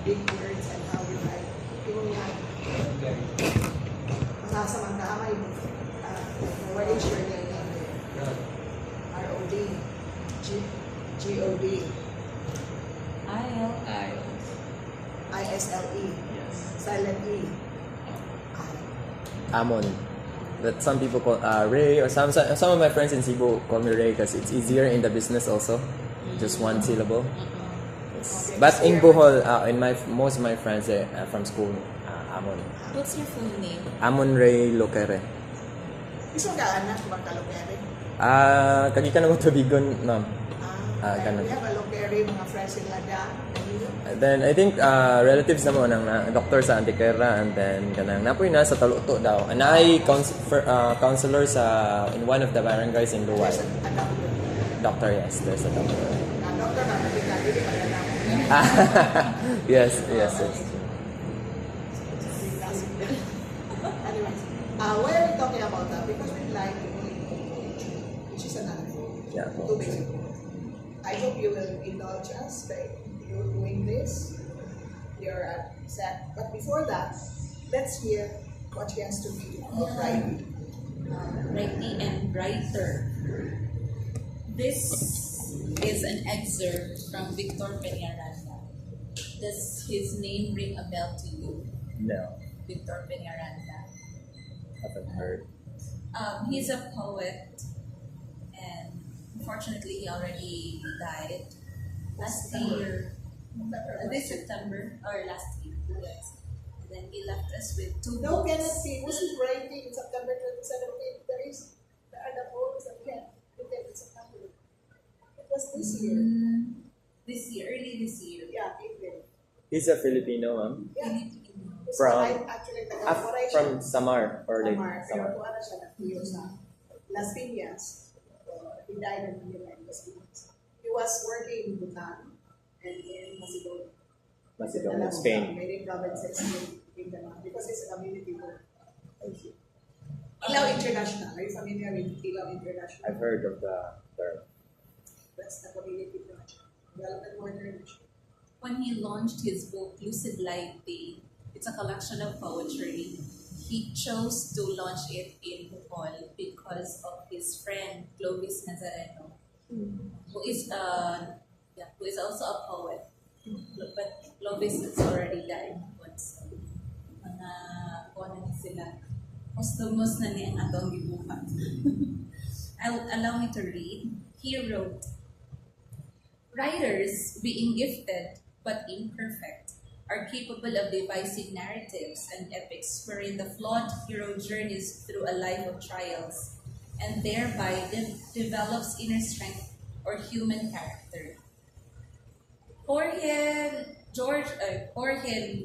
big words and how you write. Yung masasamang may what is your name? R-O-D. G-O-D. I-S-L-E. Yes. Silent E. Amon. That some people call Ray, or some of my friends in Cebu call me Ray because it's easier in the business also. Just one syllable. Yes. Okay, But in Bohol, in most of my friends from school, Amon. What's your full name? Amon Ray Locere. Isang kaanak ba kalokere? Kagikan mo tubigon, ma'am. We have a lokere, mga friends in Lada. Then I think relatives naman ng doctor sa Antiquera, and then kanang napoy na sa Taluto daw. And I counselor sa in one of the barangays in Luwai. There's a doctor. Doctor, yes, there's a doctor. Doctor na nakita, hindi pa na Yes. Anyways, why are we talking about that? Because we like which is another Yeah. 2 basic. I hope you will indulge us by you doing this. You're set. But before that, let's hear what he has to be about writing. Writing and writer. This is an excerpt from Victor Peñaranda. Does his name ring a bell to you? No, Victor Peñaranda. haven't heard. He's a poet, and unfortunately he already died last year. This September or last year, yes. And then he left us with 2 No, books. cannot be. Was it writing in September 2017? There is the other poems that we had written in September. It was this year. Early this year. Yeah, April. He's a Filipino, ma'am. Yeah. It's From- actually taga-Moray siya. From Samar or like Samar. Pero Samar. kung ano siya, nagtiyo sa Las Piñas. He died in Manila in Las Piñas. He was working in Bhutan and in Macedonia, Spain. Many provinces in the because it's a community work. Ilaw International. Are you familiar with Ilaw International? I've heard of the term. That's the community project. Development Organization. When he launched his book, Lucid Light Day, it's a collection of poetry. He chose to launch it in Bohol because of his friend Clovis Nazareno, who is also a poet. But Clovis has already died once. Mga kuha na sila. Posthumous na niya ang atong gibuhat. Allow me to read. He wrote, "Writers, being gifted but imperfect, are capable of devising narratives and epics wherein the flawed hero journeys through a life of trials and thereby develops inner strength or human character." Jorge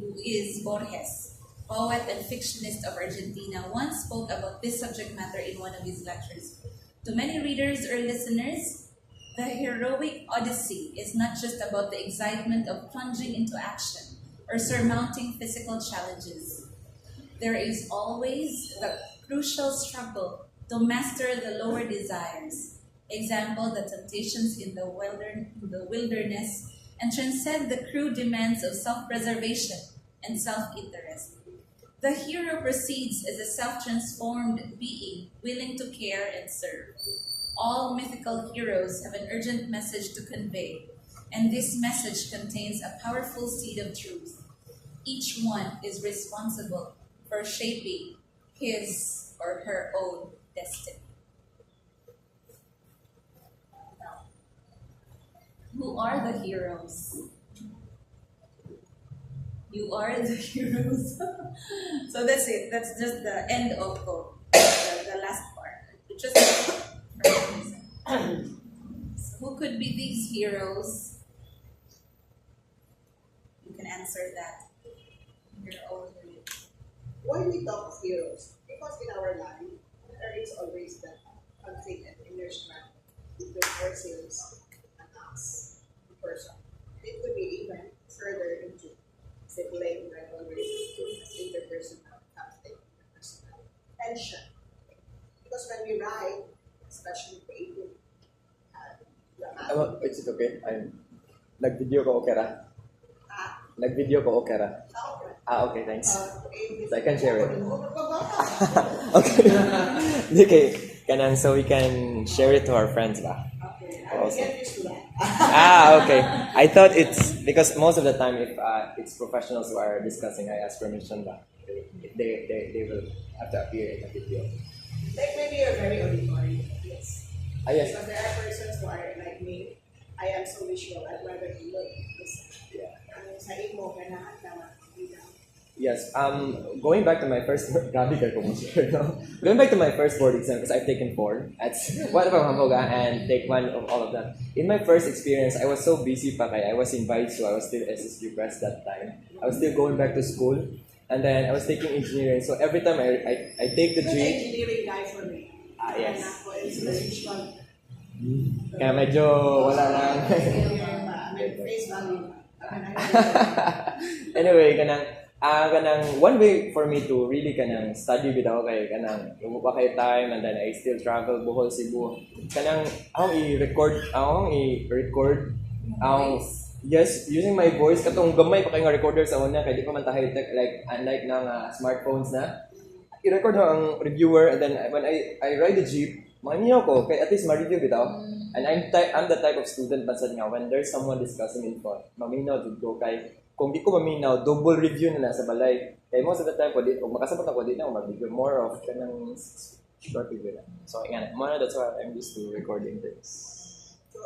Luis Borges, poet and fictionist of Argentina, once spoke about this subject matter in one of his lectures. To many readers or listeners, the heroic odyssey is not just about the excitement of plunging into action or surmounting physical challenges. There is always the crucial struggle to master the lower desires. Example, the temptations in the wilderness, and transcend the crude demands of self-preservation and self-interest. The hero proceeds as a self-transformed being, willing to care and serve. All mythical heroes have an urgent message to convey, and this message contains a powerful seed of truth. Each one is responsible for shaping his or her own destiny. Now, who are the heroes? You are the heroes. So that's it. That's just the end of the last part. Just so who could be these heroes? You can answer that in your own way. Why we talk of heroes? Because in our life, there is always that conflict and inner struggle between ourselves and us, the person. It could be even further into sibling rivalry, interpersonal conflict, interpersonal tension. Because when we write, especially creative, It's okay. Nag-video ko, okay ra? nag-video ko, okay ra? Okay. Okay, thanks. Okay. So I can share it. Okay. Okay. Okay, kanang so we can share it to our friends ba? Okay. I will get used to that. Okay. I thought it's because most of the time if it's professionals who are discussing, I ask permission ba? They will have to appear in the video. Like maybe you're very auditory. Yes. Yes. Because there are persons who are like me. I am so visual. I'd rather look. Yeah. Sa imo, ganahan naman. Yes. Going back to my first grabe ka kung share, no? Going back to my first board exam because I've taken 4. That's one from Hamburg and take one of all of them. In my first experience, I was so busy pa kaya I was in Baizu. I was still SSG press that time. I was still going back to school and then I was taking engineering. So every time I take the Good G. engineering guy for me. Yes. Ako is the usual. Kaya medyo wala lang. May face value. Anyway, kanang one way for me to really kanang study bitaw kay kanang pa kay time and then I still travel Bohol, Cebu. Kanang akong i-record yes, using my voice katong gamay pa kay nga recorder sa una kay di pa man ta high tech like unlike ng smartphones na. I-record ho ang reviewer and then when I ride the jeep, maniyo ko kay at least ma-review bitaw. And I'm the type of student pasad nga when there's someone discussing in front, maminaw jud ko kay kung di ko maminaw, double review na sa balay. Kaya most of the time, kung makasabot ako, di na ako mag-video. More of kanang short video na. So, yan. That's why I'm used to recording things. So,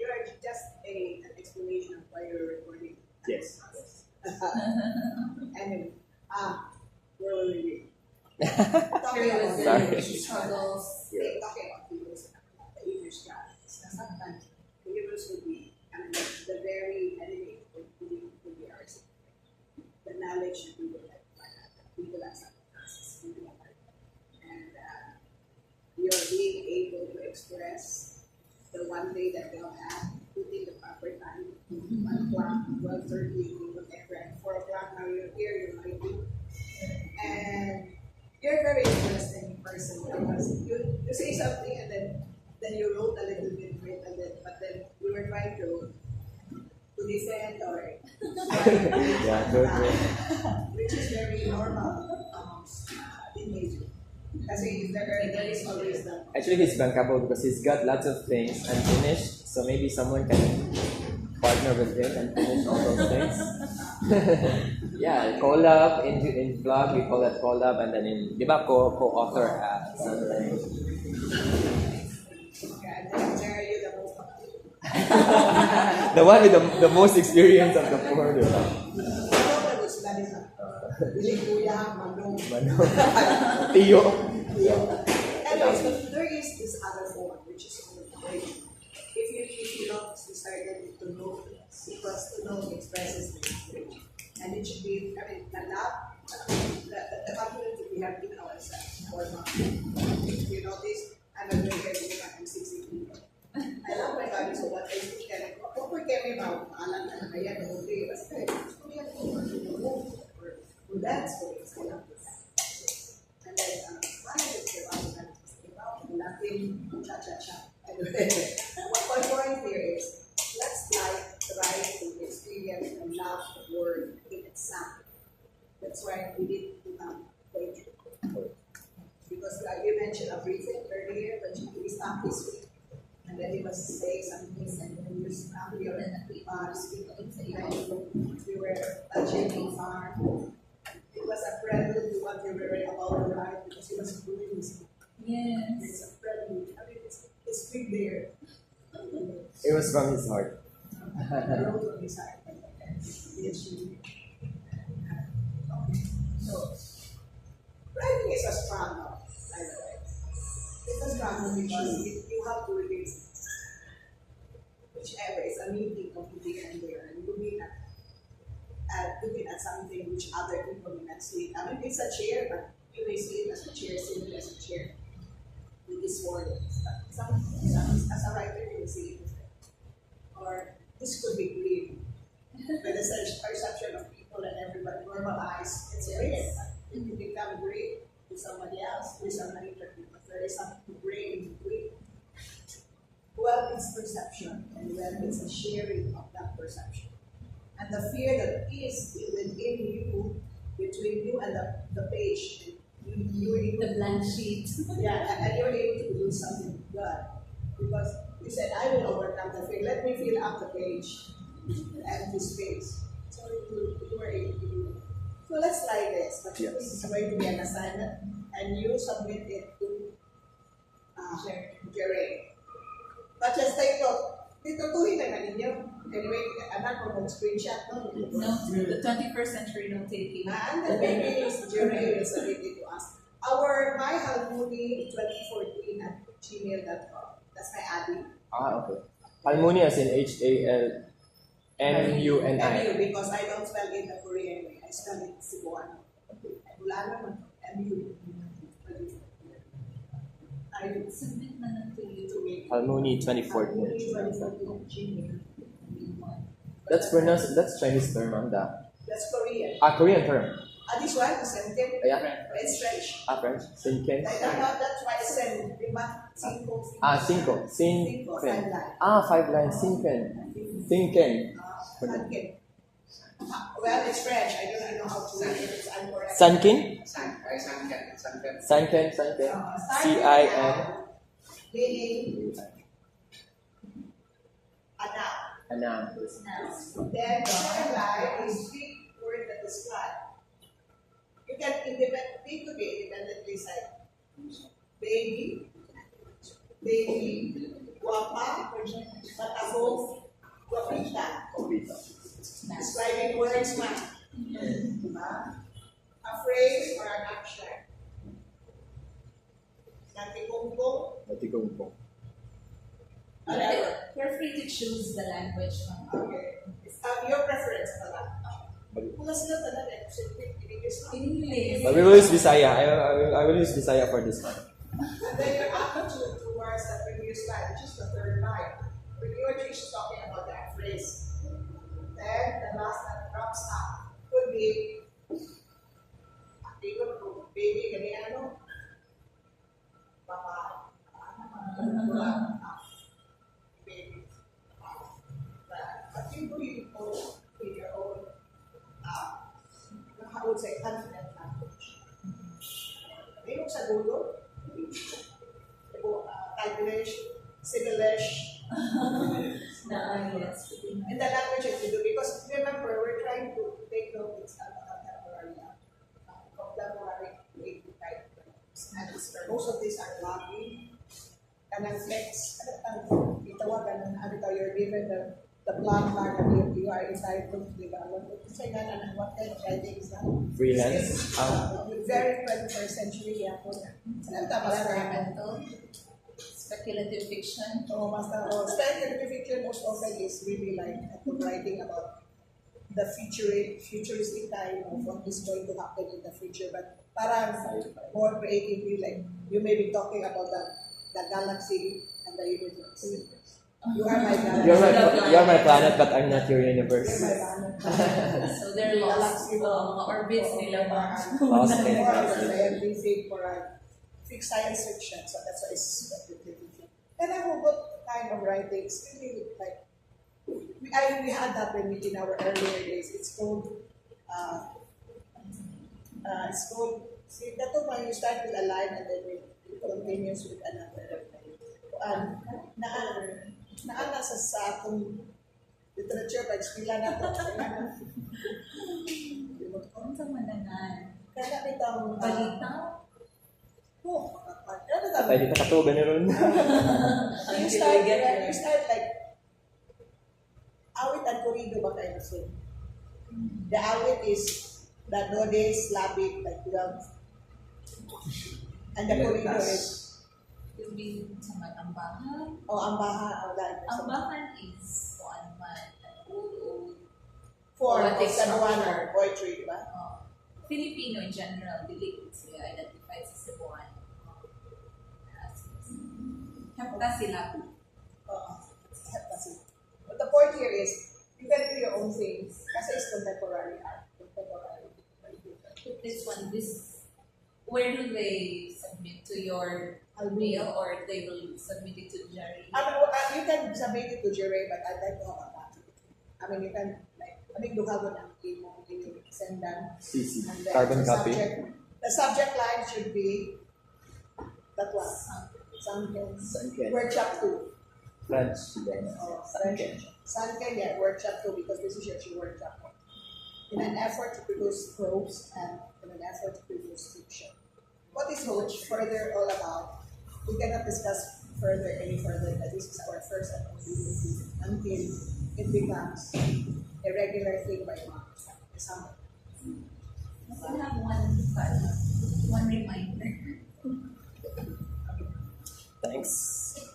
you're just an explanation of why you're recording. Yes. Anyway, where were we? Here was Sorry. the struggles. Talking about videos, the English guys. Sometimes the videos would be, the very editing would be ours. The knowledge that we would have people at some classes. And you're being able to express the one day that they'll have, putting the proper time, 1 o'clock, 12:30, whatever, at 4 o'clock, now you're here, you're writing. And you're a very interesting person because you say something and then you wrote a little bit, but then we were trying to defend or Yeah, good. which is very normal teenager. Kasi there is always that. Actually, he's bankable because he's got lots of things unfinished. So maybe someone can partner with him and finish all those things. Yeah, collab in blog we call it collab, and then in di ba co-author something. Okay, and then Jerry, you the most. The one with the most experience of the four, di ba? Really kuya, manong. Mano. Tiyo. Anyways, but there is this other form which is great. If you know, we started to know because to know expresses language. And it should be, I mean, the confidence that we have in ourselves, our mind. If you notice, I'm a very heavy man, I'm 60 people. I love my body, so what I think that, kung kami maalam na kaya na huwag kayo, basta gusto niya ko, or dance for it, I love this. And then, I just give out nothing, cha-cha-cha. Anyway, my point here is, let's try to experience and love the word in its sound. That's why we did poetry. Because you mentioned a briefing earlier, but we stopped this week. And then he was saying some things, and then we stopped here and we were achieving farm. It was a prelude to what we were reading about the ride because he was doing this. Yes. It's a prelude. I mean, it's big there. It was from his heart. Wrote on his heart. So, writing is a struggle, by the way. It's a struggle because you have to read whichever is a meeting of the and there and looking at something which other people may not see. I mean, it's a chair, but you may see it as a chair, simply as a chair. With this word. As a writer, you will see it. Or this could be green. By the perception of people and everybody normalize, it's red. It can become green to somebody else, to somebody different. But there is something gray in between. Well, it's perception, and then it's a sharing of that perception. And the fear that is within you, between you and the page, you were able The blank sheet. and you were able to do something good. Because you said, I will overcome the fear. Let me fill up the page, the empty space. So you were able to do it. So let's try this. But Yes. this is going to be an assignment, and you submit it to Jerry. But just take note, ditutuhin na ninyo. Anyway, anak ko mag-screenshot, no? No, the 21st century note taking. And the baby is Jerry will submit it to us. Our myhalmuni2014@gmail.com. That's my Abby. Okay. Halmoni as in Halmuni. Because I don't spell it the Korean way. I spell it Cebuano. Wala naman. MU. I Submit na lang to you. to me. Halmoni 2014. Halmuni2014@gmail. That's pronounced. That's Chinese term, Amda. That's Korean. Korean term. This one is Senken. Yeah. It's French. French. Sinken. That's why I said, cinco. Cinco. Cinco, Sinken. 5 lines. 5 lines. Sinken. Sinken. Sanken. Well, it's French. I don't know how to read it. I'm correct. Sankin. Sanken. Sanken. CIN. Meaning, anak. Anam. Then, the second line is big word that is flat. You can independently to be independently said. Baby, guapa, matabo, guapita. Describing words man. A phrase or an action. Natikungkong, Natigungkong. whatever. You're free to choose the language. Okay. Your preference pala. Kung sila talaga, English. But we will use Bisaya. I will use Bisaya for this one. And then your attitude towards the previous line, which is the third line. When you are just talking about that phrase, then the last that drops up could be baby, ganyan, papa, baby. But you do it in your own, I would say, confident language. Mayroon sa dulo, Taglish, Singlish, Yes. in the language that you do. Because remember, we're trying to take note of contemporary type terms. And most of these are lobby, kanang flex, itawagan ng you're given the platform that you are entitled to develop. Kasi nga na what kind of writing is that? Freelance. Very 21st century po na. Alam tama lang Experimental. Speculative fiction. Speculative fiction most often is really like writing about the futuristic time of what is going to happen in the future. But parang more creatively, like you may be talking about the galaxy and the universe. You are my galaxy. You're my planet, but I'm not your universe. You're my planet. So they're lost. Mga orbits nila ba? Lost in More of galaxy. a scientific or a fixed science fiction. So that's why it's speculative fiction. And I hope what kind of writing is really like we had that when we in our earlier days. It's called see that when you start with a line and then it continues with another. Naana sa atong literature pag eskwela na to. Kung sa mananan. Kaya bitang Balita. Tayo dito katugan ni Ron. You start like awit and corrido ba kayo so? The awit is the Dode Slavic like 12. And the corrido is Yung bin sa Ambahan. ang baha or like Ambahan is one man. Old. form of Poetic Cebuano structure. poetry, di ba? Filipino in general, dili sila identified sa Cebuano. Kapta sila. But the point here is you can do your own things kasi it's contemporary art. This one, where do they submit to your mail or they will submit it to Jerry? You can submit it to Jerry, but I'd like to have a copy. I mean, you can like Aming duhagon ang imo sendan. CC. And then Carbon the copy. the subject line should be that one. Sanken. Workshop 2. French. Then, Sanken. Sanken, yeah, workshop 2 because this is your workshop. In an effort to produce prose and in an effort to produce fiction. What is Hoach further all about? We cannot discuss any further that this is our first and only movie until it becomes a regular thing by month. Example. I still have one reminder. thanks.